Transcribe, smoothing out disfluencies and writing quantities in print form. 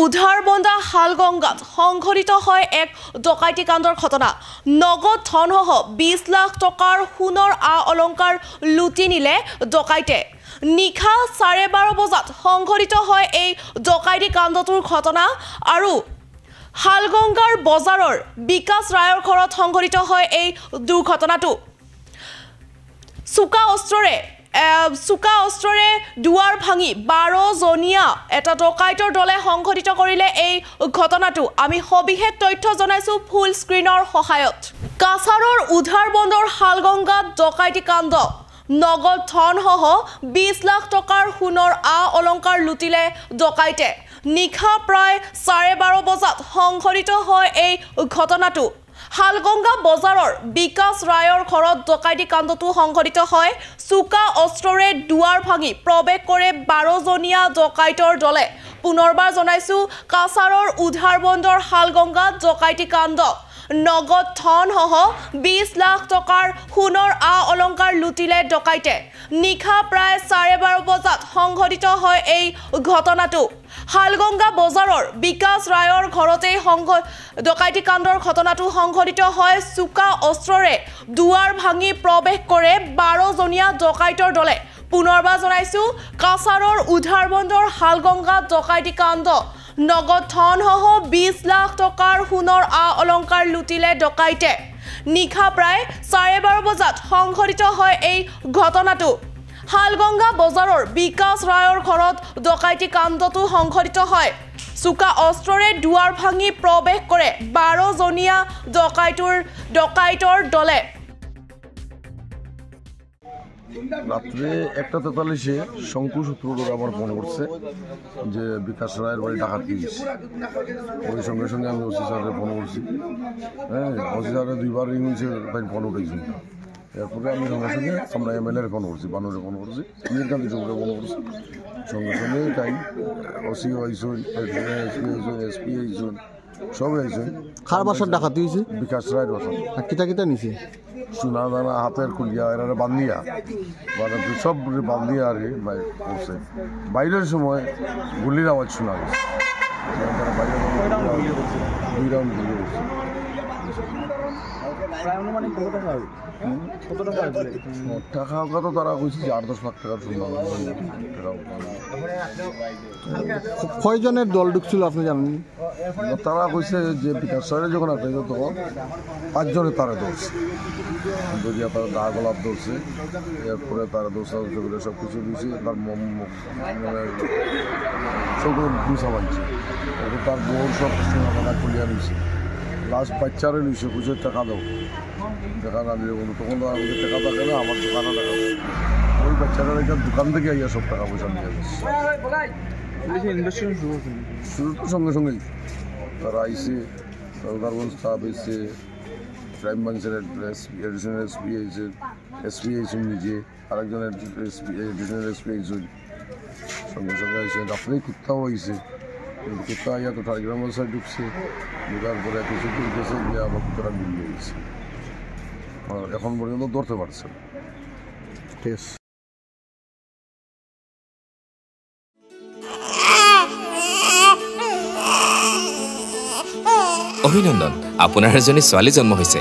উধাৰবন্দা হালগংগাত সংঘটিত হয় এক ডকাইতি কাণ্ডৰ ঘটনা। নগদ ধনসহ 20 লাখ টকাৰ সোণৰ অলংকাৰ লুটি নিলে ডকাইতে। নিশা 12:30 বজাত সংঘটিত হয় এই ডকাইতি কাণ্ডটোৰ ঘটনা আৰু হালগংগাৰ বজাৰৰ বিকাশ ৰায়ৰ ঘৰত সংঘটিত হয় এই দুৰ্ঘটনাটো। চুকা অস্ত্ৰৰে দুৱাৰ ভাঙি 12জনীয়া এটা ডকাইতৰ দলে সংঘটিত কৰিলে এই ঘটনাটো। আমি সবিশেষ তথ্য জনাইছো ফুল স্ক্ৰিনৰ সহায়ত। কাছাৰৰ উধাৰবন্দৰ হালগংগাত ডকাইতি কাণ্ড। নগদ ধনসহ 20 লাখ টকাৰ সোণৰ অলংকাৰ লুটিলে ডকাইতে। নিশা প্ৰায় 12:30 বজাত সংঘটিত হয় এই ঘটনাটো। হালগংগা বজাৰৰ বিকাশ ৰায়ৰ ঘৰত ডকাইতি কাণ্ডটো সংঘটিত হয়। চুকা অস্ত্ৰৰে দুৱাৰ ভাঙি প্ৰৱেশ কৰে 12জনীয়া ডকাইতৰ দলে। পুনৰবাৰ জনাইছো কাছাৰৰ উধাৰবন্দৰ হালগংগাত ডকাইতি কাণ্ড। নগদ ধনসহ 20 লাখ টকাৰ সোণৰ অলংকাৰ লুটিলে ডকাইতে। নিশা প্ৰায় 12:30 বজাত সংঘটিত হয় এই ঘটনাটো। হালগংগা বজাৰৰ বিকাশ ৰায়ৰ ঘৰতে ডকাইতি কাণ্ডৰ ঘটনাটো সংঘটিত হয়। চুকা অস্ত্ৰৰে দুৱাৰ ভাঙি প্ৰৱেশ কৰে 12জনীয়া ডকাইতৰ দলে। পুনৰবাৰ জনাইছো কাছাৰৰ উধাৰবন্দৰ হালগংগাত ডকাইতি কাণ্ড। নগদ ধনসহ 20 লাখ টকাৰ সোণৰ অলংকাৰ লুটিলে ডকাইতে। নিশা প্ৰায় 12:30 বজাত সংঘটিত হয় এই ঘটনাটো। হালগংগা বজাৰৰ বিকাশ ৰায়ৰ ঘৰত ডকাইতি কাণ্ডটো সংঘটিত হয়। চুকা অস্ত্ৰৰে দুৱাৰ ভাঙি প্ৰৱেশ কৰে 12জনীয়া ডকাইতৰ দলে। রাত্রে 1:43-এ শঙ্কু সূত্রধর আমার ফোন করছে যে বিকাশ রায়ের বাড়ি ডাকাতি গেছে। ওই সঙ্গে সঙ্গে আমি ওসি স্যারের ফোন করছি। হ্যাঁ, ওসি স্যারের 2বার রিং হয়েছে, তাই ফোন উঠেছি। এরপরে আমি সঙ্গে সঙ্গে আমরা MLA-র ফোন করছি, বানুরে ফোন করছি, নীলকান্তি চৌধুরীর ফোন করছি। সঙ্গে সঙ্গে তাই ওসি আইসুন, SP আইসুন, সবই আইসুন। কার বাসার ডাকাতি হয়েছে? বিকাশ রায়ের বাসা। কিতা কিতা নিছে? সোনা দানা হাতের খুলিয়া এরা বান্ধিয়া সব বান্ধিয়া আর কি করছে। বাইরের সময় গুলির আওয়াজ শোনা গেছে। 2 রাউন্ড গুলি করছে। টাকা তো তারা কইছে 8-10 লাখ টাকার শুনলাম। কয়জনের দল ঢুকছিল আপনি জানেন? তারা কইছে যে বিকাশ রায়ের যখন আসে তখন 5 জনের তারা ধরছে। দরিয়া তারা দা গোলাপ ধরছে। এরপরে তারা দোষা করে সব কিছু দিয়েছে। তার সবগুলো গুছা বানছে। তার বউ সব সোনা খুলিয়া নিয়েছে। লাস্ট বাচ্চারে নিয়েছে, বুঝে টাকা দাও, টাকা না দিলে বলো তখন আমাদের টাকা থাকে না, আমার দোকানে টাকা। ওই বাচ্চারা দোকান থেকে আইয়া সব টাকা পয়সা নিয়ে গেছে। শুরু তো সঙ্গে সঙ্গেই তারা আইসে, উদারবন্দ স্টাফ এসে, ক্রাইম ব্রাঞ্চের এডিশনাল SP আইসে, SP আইসুন নিজে, আরেকজন এডিশনাল SP আইসুন। সঙ্গে সঙ্গে আইসে, রাত্রেই কুত্তাও আইসে। কিন্তু কুত্তা আইয়া তো টাইগ্রাম বাসায় ঢুকছে, ঢুকার পরে কিছু গেছে গিয়ে আমার কুত্তারা মিলিয়ে গেছে। এখন পর্যন্ত ধরতে পারছে। ঠিক আছে। অভিনন্দন, আপোনাৰ এজনী ছোৱালী জন্ম হৈছে।